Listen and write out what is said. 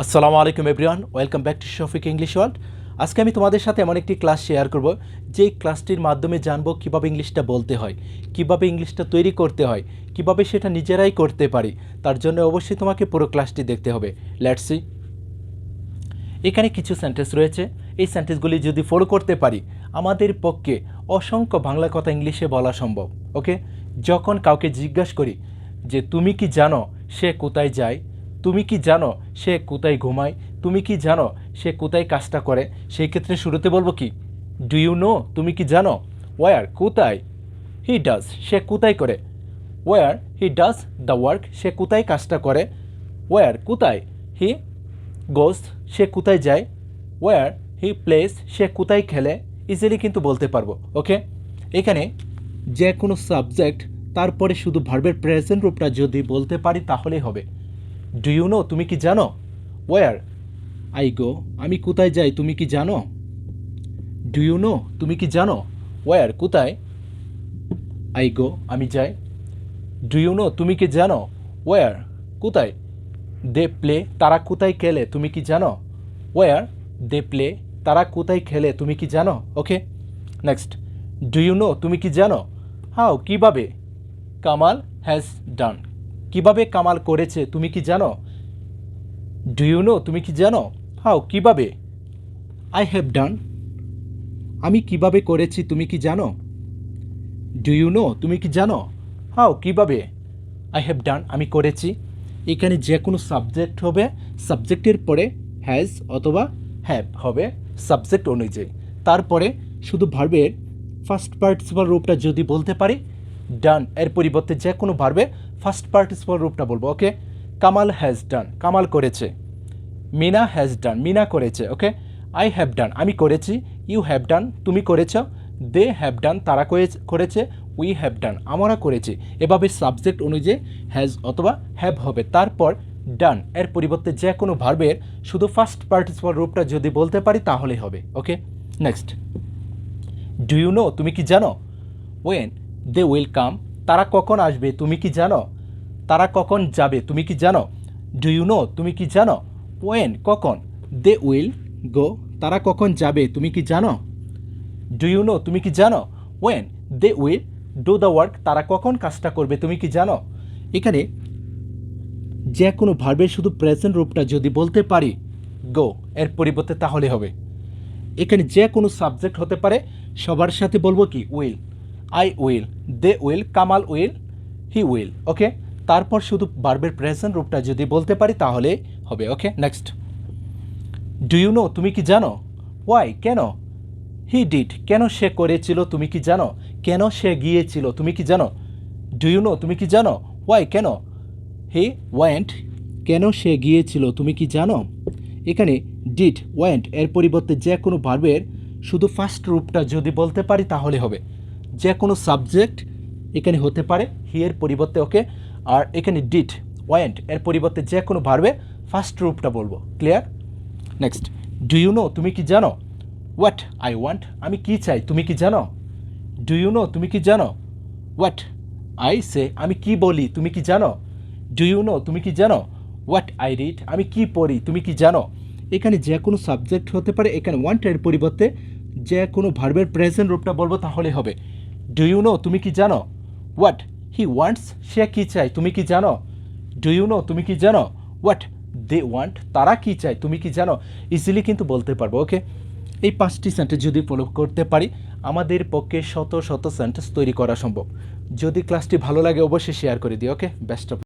আসসালামু আলাইকুম everyone, welcome back to Shafiq English world. আজকে আমি তোমাদের সাথে এমন একটি ক্লাস শেয়ার করব যেই ক্লাসটির মাধ্যমে জানবো কিভাবে ইংলিশটা বলতে হয়, কিভাবে ইংলিশটা তৈরি করতে হয়, কিভাবে সেটা নিজেরাই করতে পারি। তার জন্য অবশ্যই তোমাকে পুরো ক্লাসটি দেখতে হবে। Let's see. এখানে কিছু সেন্টেন্স রয়েছে। এই সেন্টেন্সগুলি যদি ফলো করতে পারি আমাদের পক্ষে অসংখ্য বাংলা কথা ইংলিশে বলা সম্ভব। ওকে, যখন কাউকে জিজ্ঞাসা করি যে তুমি কি জানো সে কোথায় যায়, তুমি কি জানো সে কোথায় ঘুমায়, তুমি কি জানো সে কোথায় কাজটা করে, সেই ক্ষেত্রে শুরুতে বলবো কি, ডু ইউ নো, তুমি কি জানো। ওয়ার, কোথায়। হি ডাজ, সে কোথায় করে। Where he does the work, সে কোথায় কাজটা করে। ওয়ার, কোথায়। হি গোস, সে কোথায় যায়। ওয়ার হি প্লেস, সে কোথায় খেলে। ইজিলি কিন্তু বলতে পারবো। ওকে, এখানে যে কোনো সাবজেক্ট তারপরে শুধু ভার্বের প্রেজেন্ট রূপটা যদি বলতে পারি তাহলেই হবে। ডু ইউ নো, তুমি কি জানো। ওয়ার আই গো, আমি কোথায় যাই তুমি কি জানো। ডু ইউ নো, তুমি কি জানো। ওয়ার, কোথায়। আই গো, আমি যাই। ডু ইউ নো, তুমি কি জানো। ওয়ার, কোথায়। দে প্লে, তারা কোথায় খেলে তুমি কি জানো। ওয়ার দে প্লে, তারা কোথায় খেলে তুমি কি জানো। ওকে, নেক্সট। ডু ইউ নো, তুমি কি জানো। হাউ, কিভাবে। কামাল হ্যাজ ডান, কিভাবে কামাল করেছে তুমি কি জানো। ডু ইউ নো, তুমি কি জানো। হাউ, কিভাবে। আই হ্যাভ ডান, আমি কিভাবে করেছি তুমি কি জানো। ডু ইউ নো, তুমি কি জানো। হাউ, কিভাবে। আই হ্যাভ ডান, আমি করেছি। এখানে যে কোনো সাবজেক্ট হবে, সাবজেক্টের পরে হ্যাজ অথবা হ্যাভ হবে সাবজেক্ট অনুযায়ী। তারপরে শুধু ভার্বের ফার্স্ট পার্টিসিপাল রূপটা যদি বলতে পারি ডান, এর পরিবর্তে যে কোনো ভার্বের ফার্স্ট পার্টিসিপাল রূপটা বলবো। ওকে, কামাল হ্যাজ ডান, কামাল করেছে। মিনা হ্যাজ ডান, মিনা করেছে। ওকে, আই হ্যাভ ডান, আমি করেছি। ইউ হ্যাভ ডান, তুমি করেছ। দে হ্যাভ ডান, তারা করেছে। উই হ্যাভ ডান, আমরা করেছি। এভাবে সাবজেক্ট অনুযায়ী হ্যাজ অথবা হ্যাভ হবে। তারপর ডান, এর পরিবর্তে যে কোনো ভার্বের শুধু ফার্স্ট পার্টিসিপাল রূপটা যদি বলতে পারি তাহলেই হবে। ওকে, নেক্সট। ডু ইউ নো, তুমি কি জানো। ওয়েন দে উইল কাম, তারা কখন আসবে তুমি কি জানো। তারা কখন যাবে তুমি কি জানো। ডু ইউ নো, তুমি কি জানো। ওয়েন, কখন। দে উইল গো, তারা কখন যাবে তুমি কি জানো। ডু ইউ নো, তুমি কি জানো। When they will do the work, তারা কখন কাজটা করবে তুমি কি জানো। এখানে যে কোনো ভার্বের শুধু প্রেজেন্ট রূপটা যদি বলতে পারি গো, এর পরিবর্তে তাহলে হবে। এখানে যে কোনো সাবজেক্ট হতে পারে, সবার সাথে বলবো কি will. I will, they will, Kamal will, he will. Okay, তারপর শুধু ভার্বের প্রেজেন্ট রূপটা যদি বলতে পারি তাহলে হবে। ওকে, নেক্সট। ডু ইউ নো, তুমি কি জানো। ওয়াই, কেন। হি ডিড, কেন সে করেছিল তুমি কি জানো। কেন সে গিয়েছিল তুমি কি জানো। ডু ইউ নো, তুমি কি জানো। ওয়াই, কেন। হি ওয়েন্ট, কেন সে গিয়েছিল তুমি কি জানো। এখানে ডিড, ওয়েন্ট এর পরিবর্তে যে কোনো ভার্বের শুধু ফার্স্ট রূপটা যদি বলতে পারি তাহলে হবে। যে কোনো সাবজেক্ট এখানে হতে পারে হি এর পরিবর্তে। ওকে, আর এখানে ডিড, ওয়েন্ট এর পরিবর্তে যে কোনো ভার্বের ফার্স্ট রূপটা বলবো। Clear. Next. Do you know, তুমি কি জানো। হোয়াট আই ওয়ান্ট, আমি কি চাই তুমি কি জানো। ডু ইউ নো, তুমি কি জানো। হোয়াট আই সে, আমি কি বলি তুমি কি জানো। ডু ইউ নো, তুমি কি জানো। হোয়াট আই রিড, আমি কি পড়ি তুমি কি জানো। এখানে যে কোনো সাবজেক্ট হতে পারে, এখানে ওয়ান্টের পরিবর্তে যে কোনো ভার্বের প্রেজেন্ট রূপটা বলবো তাহলে হবে। ডু ইউ নো, তুমি কি জানো। হোয়াট হি ওয়ান্টস, সে কি চায় তুমি কি জানো। ডু ইউ নো, তুমি কি জানো। হোয়াট দে ওয়ান্ট, তারা কি চায় তুমি কি জানো। ইজিলি কিন্তু বলতে পারবো। ওকে, এই 5টি সেন্টেন্স যদি ফলো করতে পারি আমাদের পক্ষে শত শত সেন্টেন্স তৈরি করা সম্ভব। যদি ক্লাসটি ভালো লাগে অবশ্যই শেয়ার করে দিও। ওকে, বেস্ট অফ।